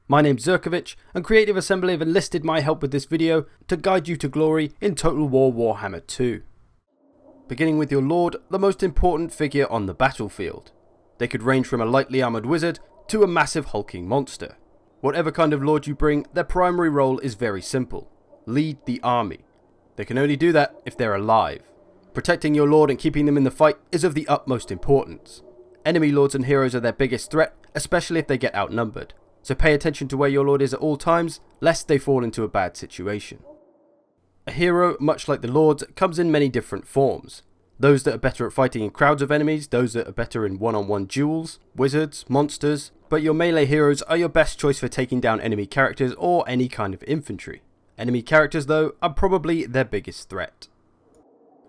My name's Zerkovich, and Creative Assembly have enlisted my help with this video to guide you to glory in Total War Warhammer 2. Beginning with your Lord, the most important figure on the battlefield. They could range from a lightly armoured wizard to a massive hulking monster. Whatever kind of Lord you bring, their primary role is very simple: lead the army. They can only do that if they're alive. Protecting your Lord and keeping them in the fight is of the utmost importance. Enemy lords and heroes are their biggest threat, especially if they get outnumbered. So pay attention to where your Lord is at all times, lest they fall into a bad situation. A hero, much like the Lords, comes in many different forms. Those that are better at fighting in crowds of enemies, those that are better in one-on-one duels, wizards, monsters, but your melee heroes are your best choice for taking down enemy characters or any kind of infantry. Enemy characters, though, are probably their biggest threat.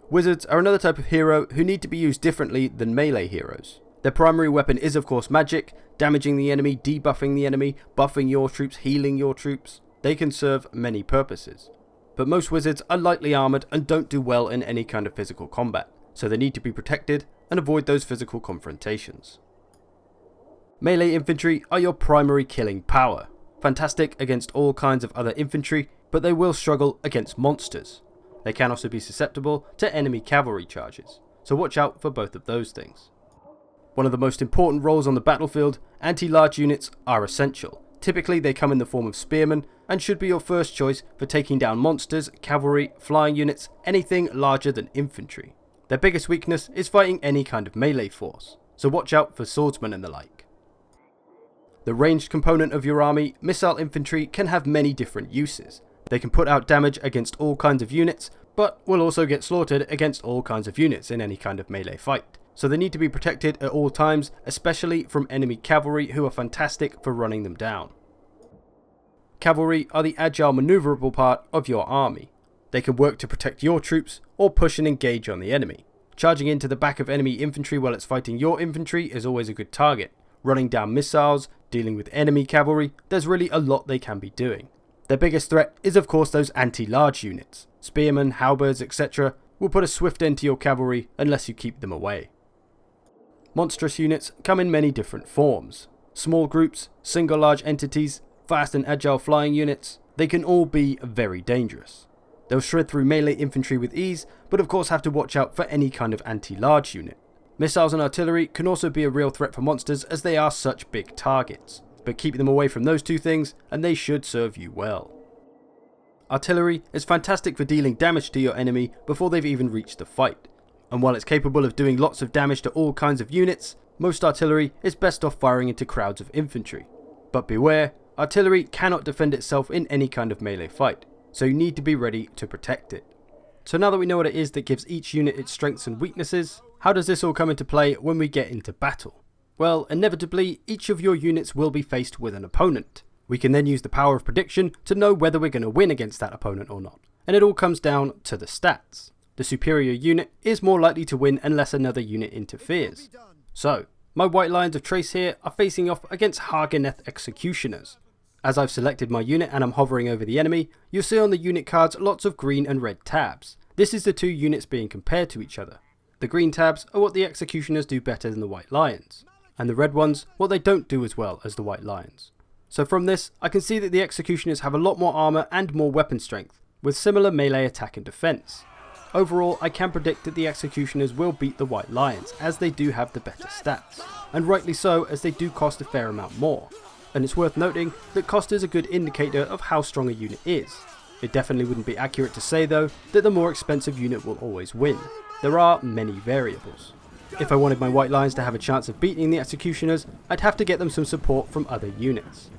Wizards are another type of hero who need to be used differently than melee heroes. Their primary weapon is of course magic, damaging the enemy, debuffing the enemy, buffing your troops, healing your troops. They can serve many purposes. But most wizards are lightly armoured and don't do well in any kind of physical combat, so they need to be protected and avoid those physical confrontations. Melee infantry are your primary killing power. Fantastic against all kinds of other infantry, but they will struggle against monsters. They can also be susceptible to enemy cavalry charges, so watch out for both of those things. One of the most important roles on the battlefield, anti-large units are essential. Typically they come in the form of spearmen and should be your first choice for taking down monsters, cavalry, flying units, anything larger than infantry. Their biggest weakness is fighting any kind of melee force, so watch out for swordsmen and the like. The ranged component of your army, missile infantry, can have many different uses. They can put out damage against all kinds of units, but will also get slaughtered against all kinds of units in any kind of melee fight. So they need to be protected at all times, especially from enemy cavalry who are fantastic for running them down. Cavalry are the agile maneuverable part of your army. They can work to protect your troops or push and engage on the enemy. Charging into the back of enemy infantry while it's fighting your infantry is always a good target. Running down missiles, dealing with enemy cavalry, there's really a lot they can be doing. Their biggest threat is of course those anti-large units. Spearmen, halberds, etc. will put a swift end to your cavalry unless you keep them away. Monstrous units come in many different forms. Small groups, single large entities, fast and agile flying units, they can all be very dangerous. They'll shred through melee infantry with ease, but of course have to watch out for any kind of anti-large unit. Missiles and artillery can also be a real threat for monsters as they are such big targets, but keep them away from those two things and they should serve you well. Artillery is fantastic for dealing damage to your enemy before they've even reached the fight. And while it's capable of doing lots of damage to all kinds of units, most artillery is best off firing into crowds of infantry. But beware, artillery cannot defend itself in any kind of melee fight, so you need to be ready to protect it. So now that we know what it is that gives each unit its strengths and weaknesses, how does this all come into play when we get into battle? Well, inevitably, each of your units will be faced with an opponent. We can then use the power of prediction to know whether we're going to win against that opponent or not. And it all comes down to the stats. The superior unit is more likely to win unless another unit interferes. So, my white lines of trace here are facing off against Hageneth Executioners. As I've selected my unit and I'm hovering over the enemy, you'll see on the unit cards lots of green and red tabs. This is the two units being compared to each other. The green tabs are what the Executioners do better than the white lions, and the red ones what they don't do as well as the white lions. So from this, I can see that the Executioners have a lot more armour and more weapon strength, with similar melee attack and defence. Overall, I can predict that the Executioners will beat the White Lions, as they do have the better stats, and rightly so, as they do cost a fair amount more. And it's worth noting that cost is a good indicator of how strong a unit is. It definitely wouldn't be accurate to say though, that the more expensive unit will always win. There are many variables. If I wanted my White Lions to have a chance of beating the Executioners, I'd have to get them some support from other units.